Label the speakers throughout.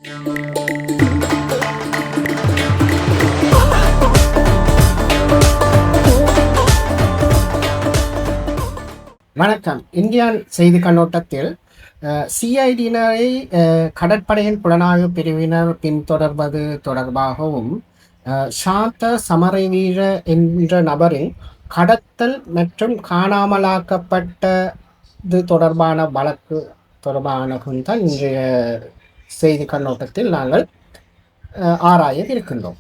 Speaker 1: வணக்கம். இந்தியான் செய்தி கண்ணோட்டத்தில் சிஐடியினரை கடற்படையின் புலனாய்வு பிரிவினர் பின்தொடர்வது தொடர்பாகவும் சாந்த சமரவீர என்ற நபரின் கடத்தல் மற்றும் காணாமலாக்கப்பட்டது தொடர்பான வழக்கு தொடர்பானதும் தான் இன்றைய செய்தி கண்ணோட்டத்தில் நாங்கள் ஆராய இருக்கின்றோம்.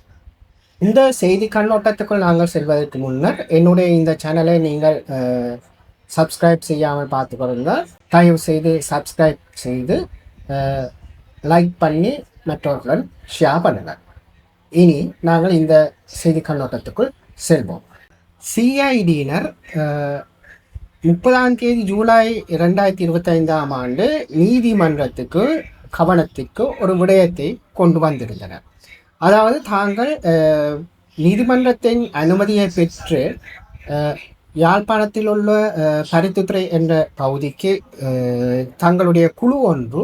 Speaker 1: இந்த செய்தி கண்ணோட்டத்துக்குள் நாங்கள் செல்வதற்கு முன்னர் என்னுடைய இந்த சேனலை நீங்கள் சப்ஸ்கிரைப் செய்யாமல் பார்த்து கொண்டால் தயவு செய்து சப்ஸ்கிரைப் செய்து லைக் பண்ணி மற்றவர்களுடன் ஷேர் பண்ணுங்கள். இனி நாங்கள் இந்த செய்தி கண்ணோட்டத்துக்குள் செல்வோம். சிஐடியினர் 30 ஜூலை 2025 நீதிமன்றத்துக்கு கவனத்துக்கு ஒரு விடயத்தை கொண்டு வந்திருந்தனர். அதாவது தாங்கள் நீதிமன்றத்தின் அனுமதியை பெற்று யாழ்ப்பாணத்தில் உள்ள பருத்தித்துறை என்ற பகுதிக்கு தங்களுடைய குழு ஒன்று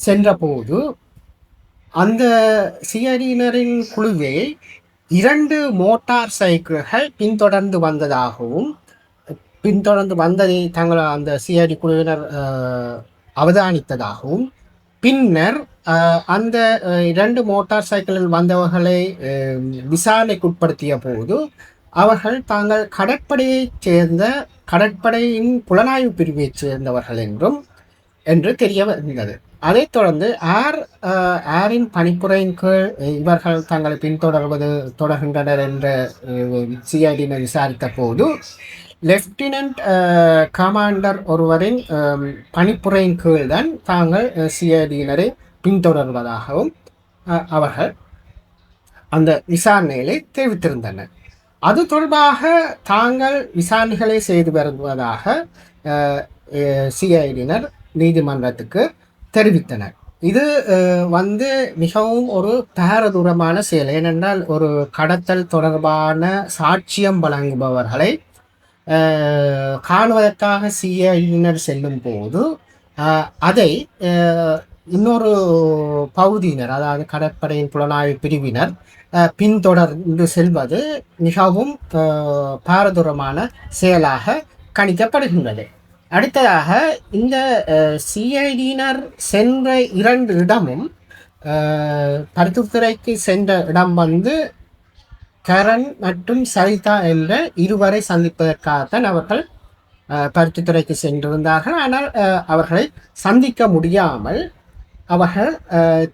Speaker 1: சென்றபோது அந்த சிஐடியினரின் குழுவை 2 மோட்டார் சைக்கிள்கள் பின்தொடர்ந்து வந்ததை தங்கள் அந்த சிஐடி குழுவினர் அவதானித்ததாகவும் பின்னர் அந்த 2 மோட்டார் சைக்கிளில் வந்தவர்களை விசாரணைக்குட்படுத்திய போது அவர்கள் தாங்கள் கடற்படையின் புலனாய்வு பிரிவைச் சேர்ந்தவர்கள் என்று தெரிய வந்தது. அதைத் தொடர்ந்து ஏரின் பணிப்புரையின் கீழ் இவர்கள் தங்களை தொடர்கின்றனர் என்ற சிஐடியினர் விசாரித்த போது லெப்டினன்ட் கமாண்டர் ஒருவரின் பணிப்புரையின் கீழ் தான் தாங்கள் சிஐடியினரை பின்தொடர்வதாகவும் அவர்கள் அந்த விசாரணைகளை தெரிவித்திருந்தனர். அது தொடர்பாக தாங்கள் விசாரணைகளை செய்து வருவதாக சிஐடியினர் நீதிமன்றத்துக்கு தெரிவித்தனர். இது மிகவும் ஒரு பாரதூரமான செயல். ஏனென்றால் ஒரு கடத்தல் தொடர்பான சாட்சியம் வழங்குபவர்களை காணுவதற்காக சிஐடியினர் செல்லும் போது அதை இன்னொரு பகுதியினர், அதாவது கடற்படையின் புலனாய்வு பிரிவினர் பின்தொடர்ந்து செல்வது மிகவும் பாரதூரமான செயலாக கணிக்கப்படுகின்றது. அடுத்ததாக இந்த சிஐடியினர் சென்ற 2 இடமும் பருத்தித்துறைக்கு சென்ற இடம் கரண் மற்றும் சரிதா என்ற இருவரை சந்திப்பதற்காகத்தான் அவர்கள் பருத்தித்துறைக்கு சென்றிருந்தார்கள். ஆனால் அவர்களை சந்திக்க முடியாமல் அவர்கள்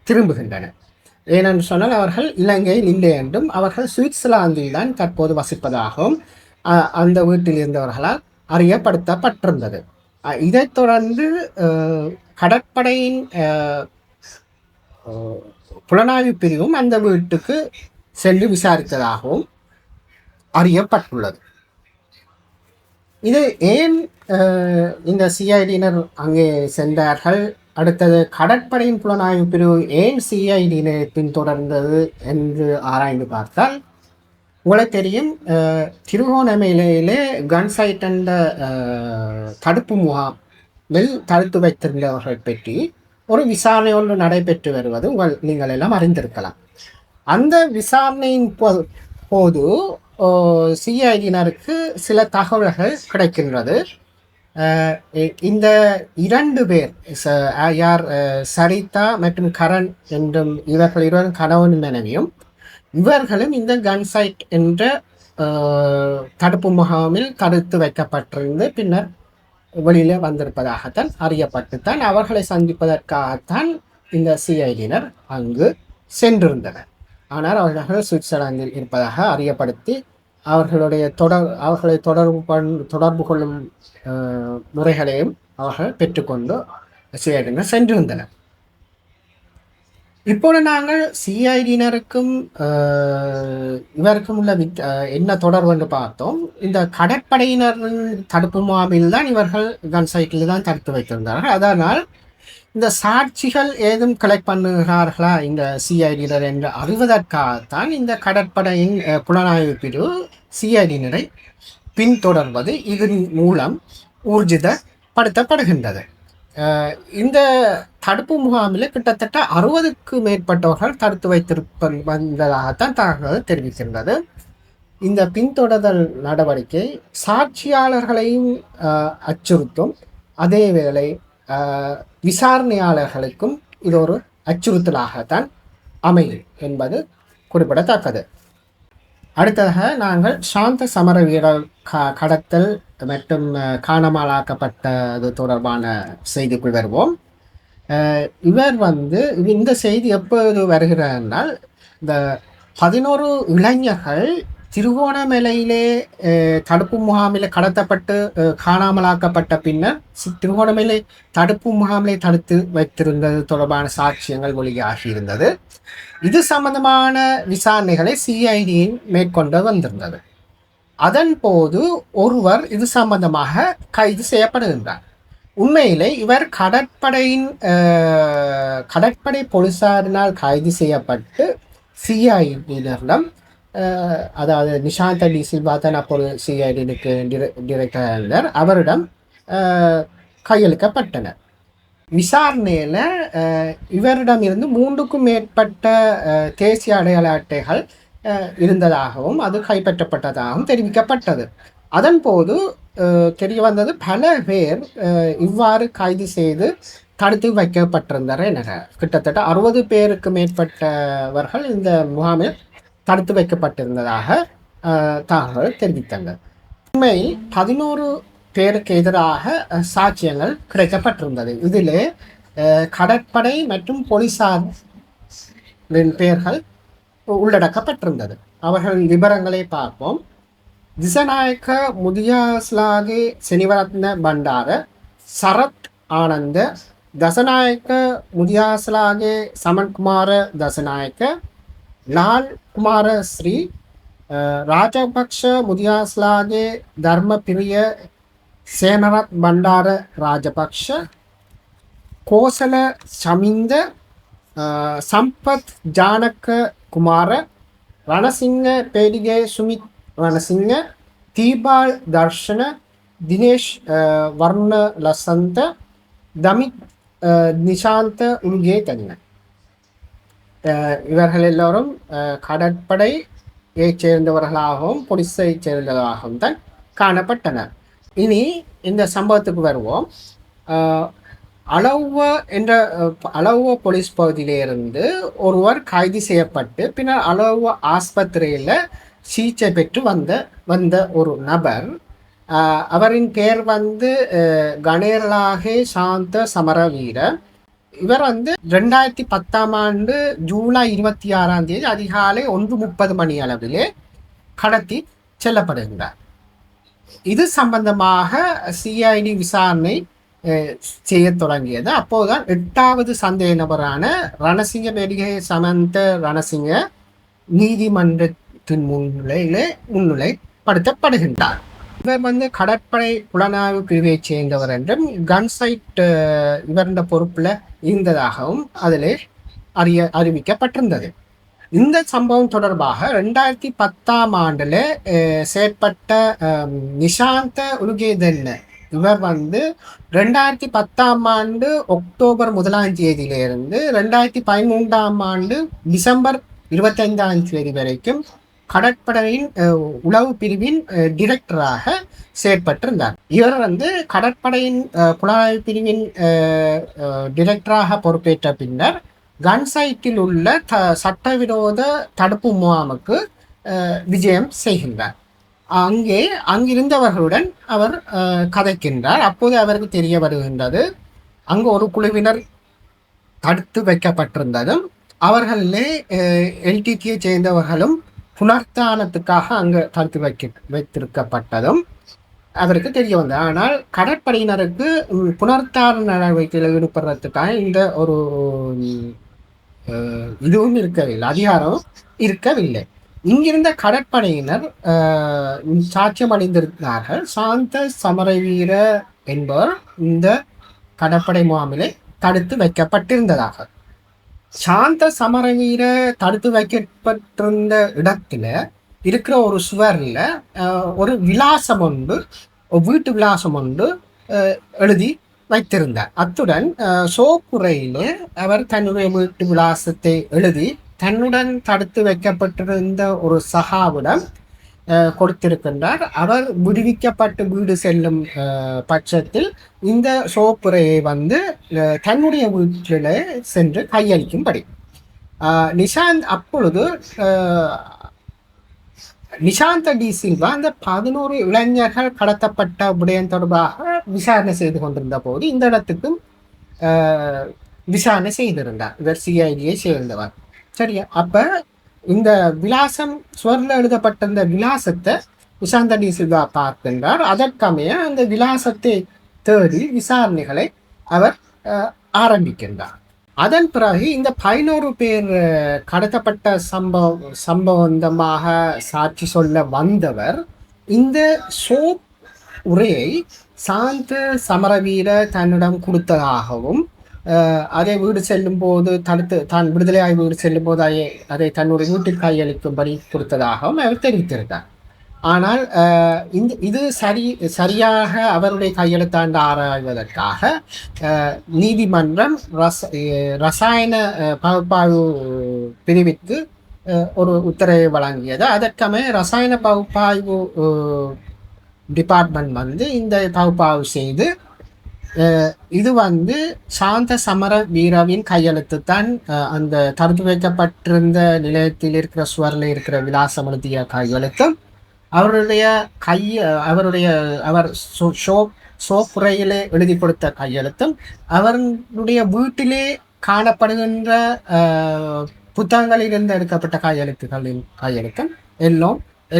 Speaker 1: திரும்புகின்றனர். ஏனென்று சொன்னால் அவர்கள் இலங்கையில் இல்லை என்றும் அவர்கள் சுவிட்சர்லாந்தில் தான் தற்போது வசிப்பதாகவும் அந்த வீட்டில் இருந்தவர்களால் அறியப்படுத்தப்பட்டிருந்தது. இதைத் தொடர்ந்து கடற்படையின் புலனாய்வு பிரிவும் அந்த வீட்டுக்கு சென்று விசாரித்ததாகவும் அறியப்பட்டுள்ளது. இது ஏன் இந்த சிஐடியினர் அங்கே சென்றார்கள், அடுத்தது கடற்படையின் புலனாய்வு பிரிவு ஏன் சிஐடியினை பின்தொடர்ந்தது என்று ஆராய்ந்து பார்த்தால் உங்களுக்கு தெரியும், திருகோணமலையிலே கன்சைட் என்ற தடுப்பு முகாமில் தடுத்து வைத்திருந்தவர்கள் பற்றி ஒரு விசாரணை ஒன்று நடைபெற்று வருவது நீங்கள் எல்லாம் அறிந்திருக்கலாம். அந்த விசாரணையின் போது சிஐடியினருக்கு சில தகவல்கள் கிடைக்கின்றது. இந்த 2 பேர் யார், சரிதா மற்றும் கரண் என்றும் இவர்கள் இருவரும் கணவன் மனைவியும், இவர்களும் இந்த கன்சைட் என்ற தடுப்பு முகாமில் தடுத்து வைக்கப்பட்டிருந்து பின்னர் வெளியில் வந்திருப்பதாகத்தான் அறியப்பட்டுத்தான் அவர்களை சந்திப்பதற்காகத்தான் இந்த சிஐடியினர் அங்கு சென்றிருந்தனர். ஆனால் அவர்கள் சுவிட்சர்லாந்தில் இருப்பதாக அறியப்படுத்தி அவர்களை தொடர்பு கொள்ளும் முறைகளையும் அவர்கள் பெற்றுக்கொண்டு சிஐடியினர் சென்றிருந்தனர். இப்போது நாங்கள் சிஐடியினருக்கும் இவருக்கும் உள்ள என்ன தொடர்பு என்று பார்த்தோம். இந்த கடற்படையினர் தடுப்பு முகாமில் தான் இவர்கள் கன்சைட்டில் தான் தடுத்து வைத்திருந்தார்கள். அதனால் இந்த சாட்சிகள் ஏதும் கலெக்ட் பண்ணுகிறார்களா இந்த சிஐடியினர் என்று அறிவதற்காகத்தான் இந்த கடற்படையின் புலனாய்வு பிரிவு சிஐடியினரை பின்தொடர்வது இதன் மூலம் ஊர்ஜிதப்படுத்தப்படுகின்றது. இந்த தடுப்பு முகாமில் கிட்டத்தட்ட 60க்கு மேற்பட்டவர்கள் தடுத்து வைத்திருப்ப வந்ததாகத்தான் தகவல் தெரிவிக்கின்றது. இந்த பின்தொடர்தல் நடவடிக்கை சாட்சியாளர்களையும் அச்சுறுத்தும், அதே வேளை விசாரணையாளர்களுக்கும் இது ஒரு அச்சுறுத்தலாகத்தான் அமையும் என்பது குறிப்பிடத்தக்கது. அடுத்ததாக நாங்கள் சாந்த சமர வீரர் கடத்தல் மற்றும் காணாமலாக்கப்பட்டது தொடர்பான செய்திக்குள் வருவோம். இவர் இந்த செய்தி எப்போது வருகிறார், இந்த 11 இளைஞர்கள் திருகோணமலையிலே தடுப்பு முகாமில் கடத்தப்பட்டு காணாமலாக்கப்பட்ட பின்னர் திருகோணமலை தடுப்பு முகாமிலே தடுத்து வைத்திருந்தது தொடர்பான சாட்சியங்கள் வெளியாகியிருந்தது. இது சம்பந்தமான விசாரணைகளை சிஐடியின் மேற்கொண்டு வந்திருந்தது. அதன் போது ஒருவர் இது சம்பந்தமாக கைது செய்யப்படுகின்றார். உண்மையிலே இவர் கடற்படை போலீசாரினால் கைது செய்யப்பட்டு சிஐடியினரிடம், அதாவது நிஷாந்த டி சில்வா தான் அப்போது சிஐடிக்கு டிரெக்டர் இருந்தார், அவரிடம் கையளிக்கப்பட்டனர். விசாரணையில் இவரிடம் இருந்து 3க்கும் மேற்பட்ட தேசிய அடையாள அட்டைகள் இருந்ததாகவும் அது கைப்பற்றப்பட்டதாகவும் தெரிவிக்கப்பட்டது. அதன் போது தெரிய வந்தது பல பேர் இவ்வாறு கைது செய்து தடுத்து வைக்கப்பட்டிருந்தார் என. கிட்டத்தட்ட 60 பேருக்கு மேற்பட்டவர்கள் இந்த முகாமில் தடுத்து வைக்கப்பட்டிருந்ததாக தகவல் தெரிவித்தாங்க. உண்மையில் 11 பேருக்கு எதிராக சாட்சியங்கள் கிடைக்கப்பட்டிருந்தது. இதில் கடற்படை மற்றும் போலீசாரின் பெயர்கள் உள்ளடக்கப்பட்டிருந்தது. அவர்களின் விவரங்களை பார்ப்போம். திசநாயக்க முதியாஸ்லாகே செனிவரத்ன பண்டார, சரத் ஆனந்த, தசநாயக்க முதியாஸ்லாகே சமன்குமார தசநாயக்க, லால் குமார ஸ்ரீ, ராஜபக்ஷ முதியாஸ்லாகே தர்மபிரிய சேனரத் பண்டார ராஜபக்ஷ, கோசல சமிந்த, சம்பத் ஜானக்க குமார, ரணசிங்க பேடிகே சுமித் ரணசிங்க, தீபால் தர்ஷன, தினேஷ் வர்ண லசந்த, தமித் நிஷாந்த உல்கே தன்ன. இவர்கள் எல்லோரும் கடற்படையை சேர்ந்தவர்களாகவும் போலீஸை சேர்ந்தவர்களாகவும் தான் காணப்பட்டனர். இனி இந்த சம்பவத்துக்கு வருவோம். அளவுவ போலீஸ் பகுதியிலிருந்து ஒருவர் கைது செய்யப்பட்டு பின்னர் அளவுவ ஆஸ்பத்திரியில் சிகிச்சை பெற்று வந்த ஒரு நபர், அவரின் பெயர் கணேர்லாகே சாந்த சமரவீர. இவர் 2010 ஜூலை 26 அதிகாலை 1:30 மணி அளவிலே கடத்தி செல்லப்படுகின்றார். இது சம்பந்தமாக சிஐடி விசாரணை செய்ய தொடங்கியது. அப்போதுதான் 8வது சந்தேக நபரான ரணசிங்க பேடிகே சமந்த ரணசிங்க நீதிமன்றத்தின் முன்னிலைப்படுத்தப்படுகின்றார். இவர் கடற்படை புலனாய்வு பிரிவை சேர்ந்தவர் என்றும் கன்சைட் இவருடைய பொறுப்பில் இருந்ததாகவும் அதில் அறிவிக்கப்பட்டிருந்தது. இந்த சம்பவம் தொடர்பாக 2010 செயற்பட்ட நிஷாந்த உலுகேதன்ன இவர் 2010 அக்டோபர் 1 2013 டிசம்பர் 25 வரைக்கும் கடற்படையின் உளவு பிரிவின் டிரெக்டராக செயற்பட்டிருந்தார். இவர் கடற்படையின் புலனாய்வு பிரிவின் டிரெக்டராக பொறுப்பேற்ற பின்னர் கன்சைட்டில் உள்ள சட்டவிரோத தடுப்பு முகாமுக்கு விஜயம் செய்கின்றார். அங்கிருந்தவர்களுடன் அவர் கதைக்கின்றார். அப்போது அவருக்கு தெரிய வருகின்றது அங்கு ஒரு குழுவினர் தடுத்து வைக்கப்பட்டிருந்ததும் அவர்களிலே எல்டிடியை சேர்ந்தவர்களும் புனர்த்தானத்துக்காக அங்கு தடுத்து வைத்திருக்கப்பட்டதும் அவருக்கு தெரிய வந்தது. ஆனால் கடற்படையினருக்கு புனர்த்தான நடவடிக்கையில் ஈடுபடுறதுக்காக இந்த ஒரு இதுவும் இருக்கவில்லை, அதிகாரம் இருக்கவில்லை. இங்கிருந்த கடற்படையினர் சாட்சியம் அடைந்திருந்தார்கள். சாந்த சமரவீர என்பவர் இந்த கடற்படை முகாமிலே தடுத்து வைக்கப்பட்டிருந்ததாக. சாந்த சமரவீர தடுத்து வைக்கப்பட்டிருந்த இடத்துல இருக்கிற ஒரு சுவரில் ஒரு விலாசம் ஒன்று, வீட்டு விலாசம் ஒன்று எழுதி வைத்திருந்தார். அத்துடன் சோப்புரையிலே அவர் தன்னுடைய வீட்டு விலாசத்தை எழுதி தன்னுடன் தடுத்து வைக்கப்பட்டிருந்த ஒரு சகாவிடம் கொடுத்திருக்கின்றார். அவர் விடுவிக்கப்பட்டு வீடு செல்லும் பட்சத்தில் இந்த சோப்புரையை தன்னுடைய வீட்டிலே சென்று கையளிக்கும்படி நிஷாந்த் அப்பொழுது நிஷாந்த டி சில்வா அந்த 11 இளைஞர்கள் கடத்தப்பட்ட விடயம் தொடர்பாக விசாரணை செய்து கொண்டிருந்த போது இந்த இடத்துக்கும் விசாரணை செய்திருந்தார். இவர் சிஐடியை சேர்ந்தவர். சரியா? அப்ப இந்த விலாசம் சுவரில் எழுதப்பட்ட இந்த விலாசத்தை நிஷாந்த டி சில்வா பார்க்கின்றார். அதற்கமைய அந்த விலாசத்தை தேடி விசாரணைகளை அவர் ஆரம்பிக்கின்றார். அதன் பிறகு இந்த 11 பேர் கடத்தப்பட்ட சம்பந்தமாக சாட்சி சொல்ல வந்தவர் இந்த சோப் உரையை சாந்த சமரவீர தன்னிடம் கொடுத்ததாகவும் அதை வீடு செல்லும் போது தான் விடுதலையாகி வீடு செல்லும் போது அதை தன்னுடைய வீட்டில் கையளிக்கும்படி கொடுத்ததாகவும் அவர் தெரிவித்திருந்தார். ஆனால் இது சரியாக அவருடைய கையெழுத்தாண்டு ஆராய்வதற்காக நீதிமன்றம் ரசாயன பகுப்பாய்வு பிரிவிற்கு ஒரு உத்தரவை வழங்கியது. அதற்கமே ரசாயன பகுப்பாய்வு டிபார்ட்மெண்ட் இந்த பகுப்பாய்வு செய்து இது சாந்த சமர வீரவின் கையெழுத்து தான் அந்த தடுத்து வைக்கப்பட்டிருந்த நிலையத்தில் இருக்கிற சுவரில் இருக்கிற விலாசம் எழுதிய கையெழுத்தும் அவர் சோப்புரையிலே எழுதி கொடுத்த கையெழுத்தும் அவருடைய வீட்டிலே காணப்படுகின்ற புத்தகங்களிலிருந்து எடுக்கப்பட்ட கையெழுத்தும்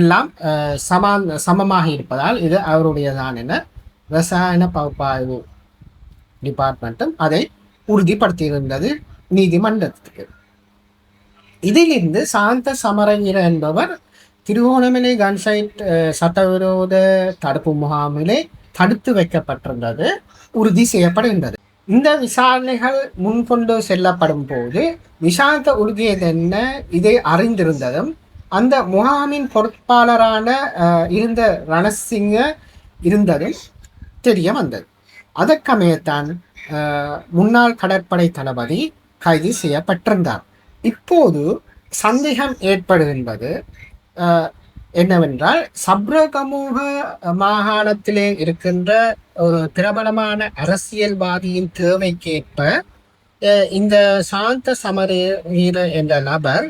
Speaker 1: எல்லாம் சமமாக இருப்பதால் இது அவருடையதான் என ரசாயன பகுப்பாய்வு டிபார்ட்மெண்ட்டும் அதை உறுதிப்படுத்தியிருந்தது நீதிமன்றத்துக்கு. இதிலிருந்து சாந்த சமரவீர என்பவர் திருகோணமலை கன்சைட் சட்டவிரோத தடுப்பு முகாமிலே தடுத்து வைக்கப்பட்டிருந்தது உறுதி செய்யப்படுகின்றது. இந்த விசாரணைகள் முன்கொண்டு செல்லப்படும் போது நிஷாந்த உறுதியதென்ன இதை அறிந்திருந்ததும் அந்த முகாமின் பொறுப்பாளரான இருந்த ரணசிங்க இருந்ததும் தெரிய வந்தது. அதற்கமையத்தான் முன்னாள் கடற்படை தளபதி கைது செய்யப்பட்டிருந்தார். இப்போது சந்தேகம் ஏற்படுகின்றது என்னவென்றால் சப்ரகமுக மாகாணத்திலே இருக்கின்ற ஒரு பிரபலமான அரசியல்வாதியின் தேவைக்கேற்ப இந்த சாந்த சமரவீர என்ற நபர்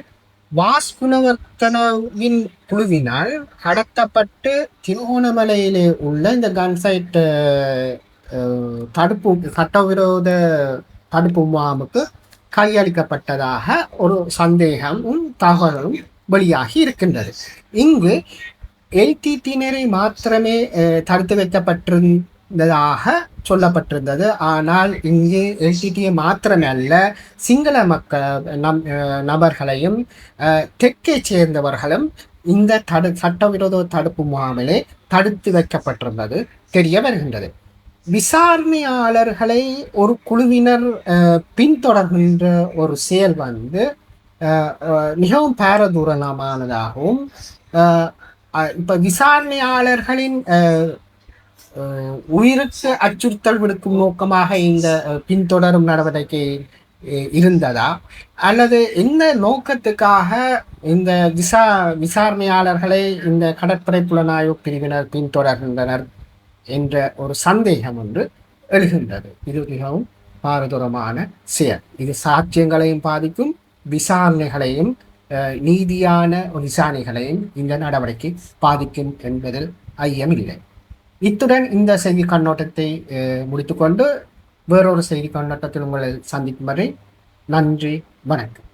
Speaker 1: வாஸ்குணவர்த்தனவின் குழுவினால் கடத்தப்பட்டு திருகோணமலையிலே உள்ள இந்த கன்சைட் சட்டவிரோத தடுப்பு முகாமுக்கு கையளிக்கப்பட்டதாக ஒரு சந்தேகமும் தகவலும் வெளியாகி இருக்கின்றது. இங்கு எல்டிடியினரை மாத்திரமே தடுத்து வைக்கப்பட்டிருந்ததாக சொல்லப்பட்டிருந்தது. ஆனால் இங்கு எல்டிடியை மாத்திரமே அல்ல, சிங்கள நபர்களையும் தெற்கை சேர்ந்தவர்களும் இந்த சட்டவிரோத தடுப்பு முகாமிலே தடுத்து வைக்கப்பட்டிருந்தது தெரிய வருகின்றது. விசாரணையாளர்களை ஒரு குழுவினர் பின்தொடர்கின்ற ஒரு செயல் மிகவும் பாரதூரமானதாகவும் இப்ப விசாரணையாளர்களின் உயிருக்கு அச்சுறுத்தல் விடுக்கும் நோக்கமாக இந்த பின்தொடரும் நடவடிக்கை இருந்ததா அல்லது இந்த நோக்கத்துக்காக இந்த விசாரணையாளர்களை இந்த கடற்படை புலனாய்வு பிரிவினர் பின்தொடர்கின்றனர் என்ற ஒரு சந்தேகம் ஒன்று எழுகின்றது. இது மிகவும் பாரதூரமான செயல். இது சாட்சியங்களையும் பாதிக்கும், விசாரணைகளையும் நீதியான விசாரணைகளையும் இந்த நடவடிக்கை பாதிக்கும் என்பதில் ஐயமில்லை. இத்துடன் இந்த செய்தி கண்ணோட்டத்தை முடித்துக்கொண்டு வேறொரு செய்தி கண்ணோட்டத்தில் உங்களை சந்திக்கும் வரை நன்றி, வணக்கம்.